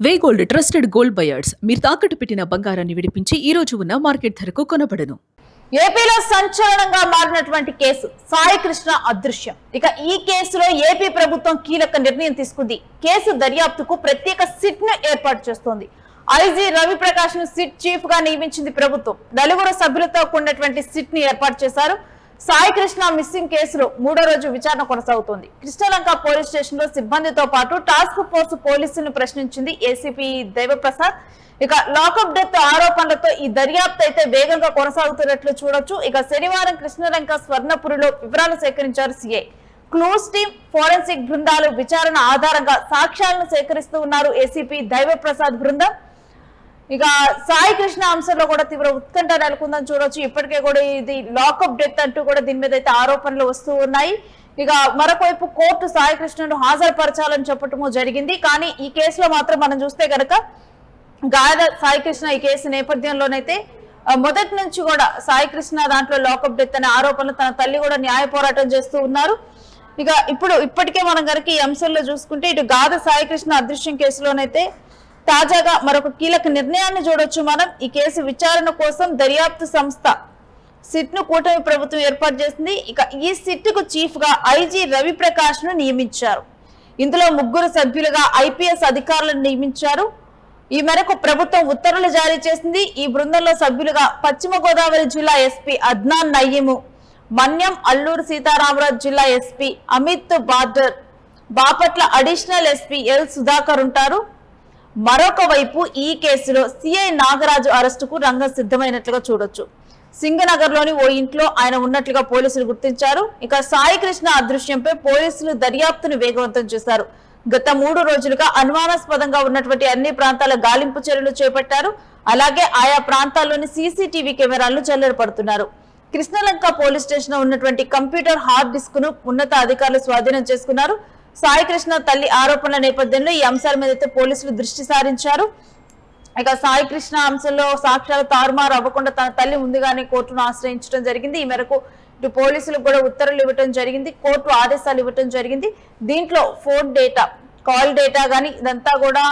వే gold trusted gold buyers మీరు తాకట్టు పెట్టిన బంగారాన్ని విడిపించి ఈ రోజు ఉన్న మార్కెట్ ధరకు కొనబడను. ఏపీలో సంచలనంగా మారినటువంటి కేసు సాయి కృష్ణ అదృశ్యం. ఇక ఈ కేసులో ఏపీ ప్రభుత్వం కీలక నిర్ణయం తీసుకుంది. కేసు దర్యాప్తుకు ప్రత్యేక సిట్ ను ఏర్పాటు చేస్తోంది. ఐజీ రవిప్రకాష్ ను సిట్ చీఫ్ గా నియమించింది ప్రభుత్వం. నలుగురు సభ్యులతో కూడినటువంటి సిట్ ని ఏర్పాటు చేశారు. సాయి కృష్ణ మిస్సింగ్ కేసులో 3వ రోజు విచారణ కొనసాగుతోంది. కృష్ణలంక పోలీస్ స్టేషన్ లో సిబ్బందితో పాటు టాస్క్ ఫోర్స్ పోలీసులను ప్రశ్నించింది ఏసీపీ దేవప్రసాద్. ఇక లాకప్ డెత్ ఆరోపణలతో ఈ దర్యాప్తు అయితే వేగంగా కొనసాగుతున్నట్లు చూడొచ్చు. ఇక శనివారం కృష్ణలంక స్వర్ణపురిలో వివరాలు సేకరించారు సీఐ. క్లూస్ టీమ్, ఫోరెన్సిక్ బృందాలు విచారణ ఆధారంగా సాక్ష్యాలను సేకరిస్తూ ఉన్నారు ఏసీపీ దైవప్రసాద్ బృందం. ఇక సాయి కృష్ణ అంశంలో కూడా తీవ్ర ఉత్కంఠ నెలకొందని చూడొచ్చు. ఇప్పటికే కూడా ఇది లాకప్ డెత్ అంటూ కూడా దీని మీద అయితే ఆరోపణలు వస్తూ ఉన్నాయి. ఇక మరొకవైపు కోర్టు సాయి కృష్ణను హాజరుపరచాలని చెప్పటము జరిగింది. కానీ ఈ కేసులో మాత్రం మనం చూస్తే గనక గాయద సాయి కృష్ణ ఈ కేసు నేపథ్యంలోనైతే మొదటి నుంచి కూడా సాయి కృష్ణ దాంట్లో లాకప్ డెత్ అనే ఆరోపణలు తన తల్లి కూడా న్యాయ పోరాటం చేస్తూ ఉన్నారు. ఇక ఇప్పటికే మనం కనుక ఈ అంశంలో చూసుకుంటే ఇటు గాద సాయి కృష్ణ అదృశ్యం కేసులోనైతే తాజాగా మరొక కీలక నిర్ణయాన్ని చూడొచ్చు మనం. ఈ కేసు విచారణ కోసం దర్యాప్తు సంస్థ సిట్ ను కూటమి ప్రభుత్వం ఏర్పాటు చేసింది. ఇక ఈ సిట్ కు చీఫ్ గా ఐజీ రవిప్రకాష్ ను నియమించారు. ఇందులో 3 సభ్యులుగా ఐపీఎస్ అధికారులను నియమించారు. ఈ మేరకు ప్రభుత్వం ఉత్తర్వులు జారీ చేసింది. ఈ బృందంలో సభ్యులుగా పశ్చిమ గోదావరి జిల్లా ఎస్పీ అద్నాన్ నయీము, మన్యం అల్లూరు సీతారామరాజు జిల్లా SP Amit border, Bapatla additional SP L Sudhakar ఉంటారు. మరొక వైపు ఈ కేసులో సిఐ నాగరాజు అరెస్టుకు రంగం సిద్ధమైనట్లుగా చూడొచ్చు. సింగనగర్ లోని ఓ ఇంట్లో ఆయన ఉన్నట్లుగా పోలీసులు గుర్తించారు. ఇక సాయి కృష్ణ అదృశ్యంపై పోలీసులు దర్యాప్తును వేగవంతం చేశారు. గత 3 రోజులుగా అనుమానాస్పదంగా ఉన్నటువంటి అన్ని ప్రాంతాల గాలింపు చర్యలు చేపట్టారు. అలాగే ఆయా ప్రాంతాల్లోని సీసీటీవీ కెమెరాలను చెల్లరపడుతున్నారు. కృష్ణలంక పోలీస్ స్టేషన్ లో ఉన్నటువంటి కంప్యూటర్ హార్డ్ డిస్క్ ను ఉన్నత అధికారులు స్వాధీనం చేసుకున్నారు. సాయి కృష్ణ తల్లి ఆరోపణల నేపథ్యంలో ఈ అంశాల మీద అయితే పోలీసులు దృష్టి సారించారు. ఇక సాయి కృష్ణ అంశంలో సాక్ష్యాలు తారుమారు అవ్వకుండా తన తల్లి ముందుగానే కోర్టును ఆశ్రయించడం జరిగింది. ఈ మేరకు ఇటు పోలీసులకు కూడా ఉత్తర్వులు ఇవ్వటం జరిగింది, కోర్టు ఆదేశాలు ఇవ్వటం జరిగింది. దీంట్లో ఫోన్ డేటా, కాల్ డేటా గానీ ఇదంతా కూడా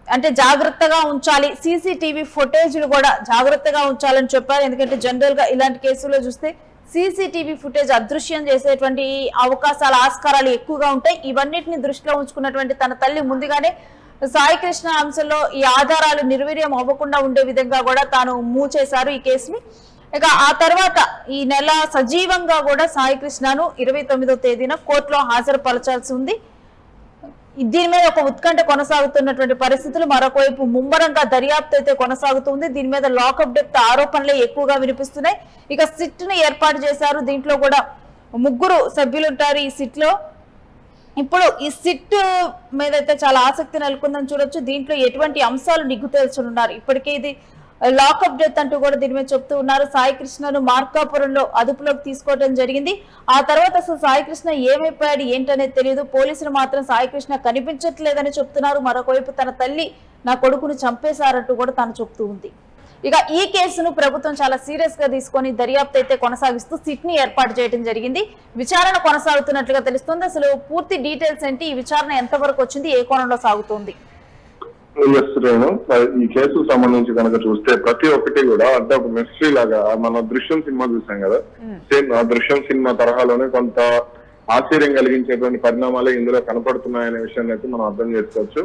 అంటే జాగ్రత్తగా ఉంచాలి, సీసీటీవీ ఫుటేజ్లు కూడా జాగ్రత్తగా ఉంచాలని చెప్పారు. ఎందుకంటే జనరల్ గా ఇలాంటి కేసుల్లో చూస్తే సీసీటీవీ ఫుటేజ్ అదృశ్యం చేసేటువంటి అవకాశాలు, ఆస్కారాలు ఎక్కువగా ఉంటాయి. ఇవన్నిటిని దృష్టిలో ఉంచుకున్నటువంటి తన తల్లి ముందుగానే సాయి కృష్ణ అంశంలో ఈ ఆధారాలు నిర్వీర్యం అవ్వకుండా ఉండే విధంగా కూడా తాను మూవ్ చేశారు ఈ కేసుని. ఇక ఆ తర్వాత ఈ నెల సజీవంగా కూడా సాయి కృష్ణను 29వ తేదీన కోర్టులో హాజరుపరచాల్సి ఉంది. దీని మీద ఒక ఉత్కంఠ కొనసాగుతున్నటువంటి పరిస్థితులు. మరొకవైపు ముమ్మరంగా దర్యాప్తు అయితే కొనసాగుతుంది. దీని మీద లాకప్ డెత్ ఆరోపణలే ఎక్కువగా వినిపిస్తున్నాయి. ఇక సిట్ ని ఏర్పాటు చేశారు. దీంట్లో కూడా 3 సభ్యులు ఉంటారు ఈ సిట్ లో. ఇప్పుడు ఈ సిట్ మీద అయితే చాలా ఆసక్తి నెలకొందని చూడొచ్చు. దీంట్లో ఎటువంటి అంశాలు నిగ్గు తేల్చనున్నారు. ఇప్పటికే ఇది లాకప్ డెత్ అంటూ కూడా దీని మీద చెప్తూ ఉన్నారు. సాయి కృష్ణను మార్కాపురంలో అదుపులోకి తీసుకోవడం జరిగింది. ఆ తర్వాత అసలు సాయి కృష్ణ ఏమైపోయాడు ఏంటనేది తెలియదు. పోలీసులు మాత్రం సాయి కృష్ణ కనిపించట్లేదని చెప్తున్నారు. మరొకవైపు తన తల్లి నా కొడుకును చంపేశారంటూ కూడా తాను చెప్తూ ఉంది. ఇక ఈ కేసును ప్రభుత్వం చాలా సీరియస్ గా తీసుకొని దర్యాప్తు అయితే కొనసాగిస్తూ సిట్ ని ఏర్పాటు చేయడం జరిగింది. విచారణ కొనసాగుతున్నట్లుగా తెలుస్తుంది. అసలు పూర్తి డీటెయిల్స్ ఏంటి, ఈ విచారణ ఎంతవరకు వచ్చింది, ఏ కోణంలో సాగుతుంది? ఈ కేసుకు సంబంధించి కనుక చూస్తే ప్రతి ఒక్కటి కూడా అంటే ఒక మిస్టరీ లాగా మన దృశ్యం సినిమా చూసాం కదా, సేమ్ ఆ దృశ్యం సినిమా తరహాలోనే కొంత ఆశ్చర్యం కలిగించేటువంటి పరిణామాలే ఇందులో కనపడుతున్నాయనే విషయాన్ని అయితే మనం అర్థం చేసుకోవచ్చు.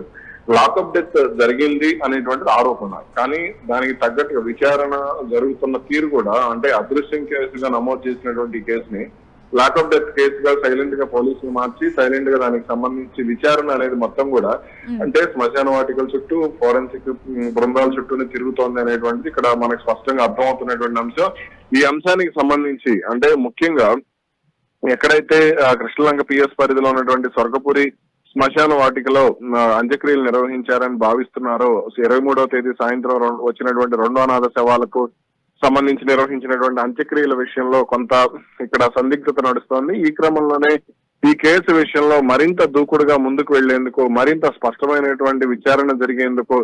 లాకప్ డెత్ జరిగింది అనేటువంటిది ఆరోపణ, కానీ దానికి తగ్గట్టుగా విచారణ జరుగుతున్న తీరు కూడా అంటే అదృశ్యం కేసుగా నమోదు చేసినటువంటి కేసుని లాకప్ డెత్ కేసుగా సైలెంట్ గా పోలీసులు మార్చి సైలెంట్ గా దానికి సంబంధించి విచారణ అనేది మొత్తం కూడా అంటే శ్మశాన వాటికల చుట్టూ, ఫోరెన్సిక్ బృందాల చుట్టూనే తిరుగుతోంది అనేటువంటిది ఇక్కడ మనకు స్పష్టంగా అర్థమవుతున్నటువంటి అంశం. ఈ అంశానికి సంబంధించి అంటే ముఖ్యంగా ఎక్కడైతే కృష్ణలంక పిఎస్ పరిధిలో ఉన్నటువంటి స్వర్గపురి శ్మశాన వాటికలో అంత్యక్రియలు నిర్వహించారని భావిస్తున్నారో 23వ తేదీ సాయంత్రం వచ్చినటువంటి 2 అనాథ శవాలకు సంబంధించి నిర్వహించినటువంటి అంత్యక్రియల విషయంలో కొంత ఇక్కడ సందిగ్ధత నడుస్తోంది. ఈ క్రమంలోనే ఈ కేసు విషయంలో మరింత దూకుడుగా ముందుకు వెళ్లేందుకు, మరింత స్పష్టమైనటువంటి విచారణ జరిగేందుకు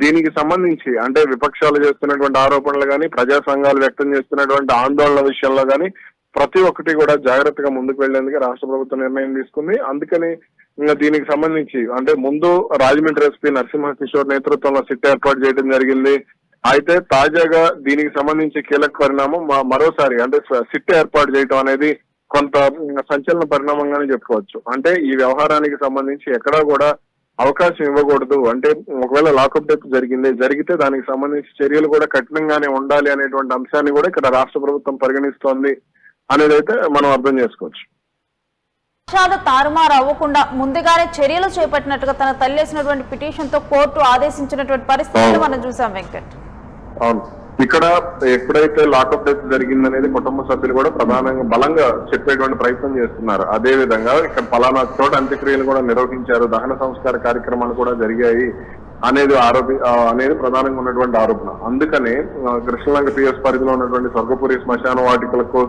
దీనికి సంబంధించి అంటే విపక్షాలు చేస్తున్నటువంటి ఆరోపణలు కానీ, ప్రజా సంఘాలు వ్యక్తం చేస్తున్నటువంటి ఆందోళన విషయంలో కానీ ప్రతి ఒక్కటి కూడా జాగ్రత్తగా ముందుకు వెళ్లేందుకు రాష్ట్ర ప్రభుత్వం నిర్ణయం తీసుకుంది. అందుకని ఇంకా దీనికి సంబంధించి అంటే ముందు రాజమండ్రి ఎస్పీ నరసింహ కిషోర్ నేతృత్వంలో సిట్ ఏర్పాటు చేయడం జరిగింది. అయితే తాజాగా దీనికి సంబంధించి కీలక పరిణామం మరోసారి అంటే సిట్ ఏర్పాటు చేయడం అనేది కొంత సంచలన పరిణామంగానే చెప్పుకోవచ్చు. అంటే ఈ వ్యవహారానికి సంబంధించి ఎక్కడా కూడా అవకాశం ఇవ్వకూడదు, అంటే ఒకవేళ లాకప్ డెత్ జరిగితే దానికి సంబంధించి చర్యలు కూడా కఠినంగానే ఉండాలి అనేటువంటి అంశాన్ని కూడా ఇక్కడ రాష్ట్ర ప్రభుత్వం పరిగణిస్తోంది అనేది అయితే మనం అర్థం చేసుకోవచ్చు. తారుమారు అవ్వకుండా ముందుగానే చర్యలు చేపట్టినట్టుగా తన తల్లి వేసినటువంటి పిటిషన్ తో కోర్టు ఆదేశించినటువంటి పరిస్థితులు మనం చూసాం వెంకట్. అవును, ఇక్కడ ఎప్పుడైతే లాకప్ డెత్ జరిగిందనేది కుటుంబ సభ్యులు కూడా ప్రధానంగా బలంగా చెప్పేటువంటి ప్రయత్నం చేస్తున్నారు. అదే విధంగా ఇక్కడ పలానా చోట అంత్యక్రియలు కూడా నిర్వహించారు, దహన సంస్కార కార్యక్రమాలు కూడా జరిగాయి అనేది ప్రధానంగా ఉన్నటువంటి ఆరోపణ. అందుకనే కృష్ణలంక పిఎస్ పరిధిలో ఉన్నటువంటి స్వర్గపురి శ్మశాన వాటికలకు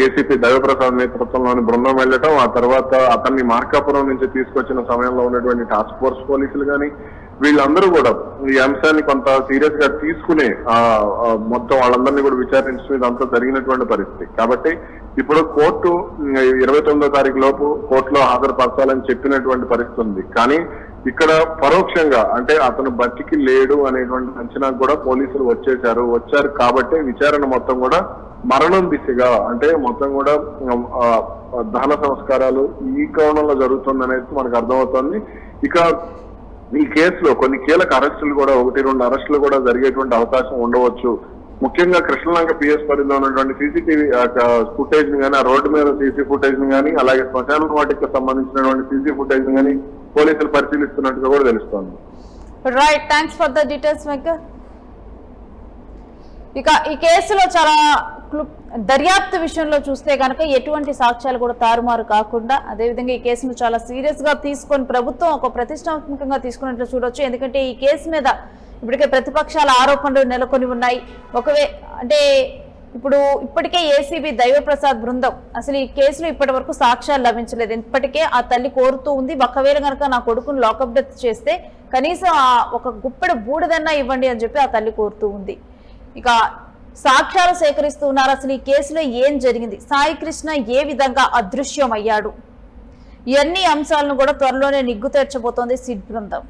ఏసీపీ దైవప్రసాద్ నేతృత్వంలోని బృందం వెళ్ళటం, ఆ తర్వాత అతన్ని మార్కాపురం నుంచి తీసుకొచ్చిన సమయంలో ఉన్నటువంటి టాస్క్ ఫోర్స్ పోలీసులు కానీ వీళ్ళందరూ కూడా ఈ అంశాన్ని కొంత సీరియస్ గా తీసుకుని మొత్తం వాళ్ళందరినీ కూడా విచారించడం ఇదంతా జరిగినటువంటి పరిస్థితి. కాబట్టి ఇప్పుడు కోర్టు 29వ తారీఖు లోపు కోర్టులో హాజరుపరచాలని చెప్పినటువంటి పరిస్థితి ఉంది. కానీ ఇక్కడ పరోక్షంగా అంటే అతను బతికి లేడు అనేటువంటి అంచనాకు కూడా పోలీసులు వచ్చారు కాబట్టి విచారణ మొత్తం కూడా మరణం దిశగా అంటే మొత్తం కూడా దహన సంస్కారాలు ఈ కోణంలో జరుగుతుందనేది మనకు అర్థమవుతోంది. ఇక ఈ కేసులో కొన్ని కీలక అరెస్టులు కూడా 1-2 అరెస్టులు కూడా జరిగేటువంటి అవకాశం ఉండవచ్చు. ముఖ్యంగా కృష్ణలంక పిఎస్ పరిధిలో ఉన్నటువంటి సీసీటీవీ ఫుటేజ్ ని కానీ, ఆ రోడ్డు మీద సీసీ ఫుటేజ్ ని కానీ, అలాగే శ్మశాన వాటికి సంబంధించినటువంటి సీసీ ఫుటేజ్ ని కానీ పోలీసులు పరిశీలిస్తున్నట్టుగా కూడా తెలుస్తోంది. Right, thanks for the details maker. ఇక ఈ కేసులో చాలా దర్యాప్తు విషయంలో చూస్తే కనుక ఎటువంటి సాక్ష్యాలు కూడా తారుమారు కాకుండా అదేవిధంగా ఈ కేసును చాలా సీరియస్ గా తీసుకొని ప్రభుత్వం ఒక ప్రతిష్టాత్మకంగా తీసుకున్నట్లు చూడొచ్చు. ఎందుకంటే ఈ కేసు మీద ఇప్పటికే ప్రతిపక్షాల ఆరోపణలు నెలకొని ఉన్నాయి. అంటే ఇప్పటికే ఏసీబీ దైవప్రసాద్ బృందం అసలు ఈ కేసులో ఇప్పటి వరకు సాక్ష్యాలు లభించలేదు. ఇప్పటికే ఆ తల్లి కోరుతూ ఉంది, ఒకవేళ కనుక నా కొడుకును లాకప్ డెత్ చేస్తే కనీసం ఒక గుప్పెడు బూడిదన్నా ఇవ్వండి అని చెప్పి ఆ తల్లి కోరుతూ ఉంది. ఇక సాక్ష్యాలు సేకరిస్తూ ఉన్నారు. అసలు ఈ కేసులో ఏం జరిగింది, సాయి కృష్ణ ఏ విధంగా అదృశ్యమయ్యాడు, ఇవన్నీ అంశాలను కూడా త్వరలోనే నిగ్గు తెర్చబోతోంది సిట్ బృందం.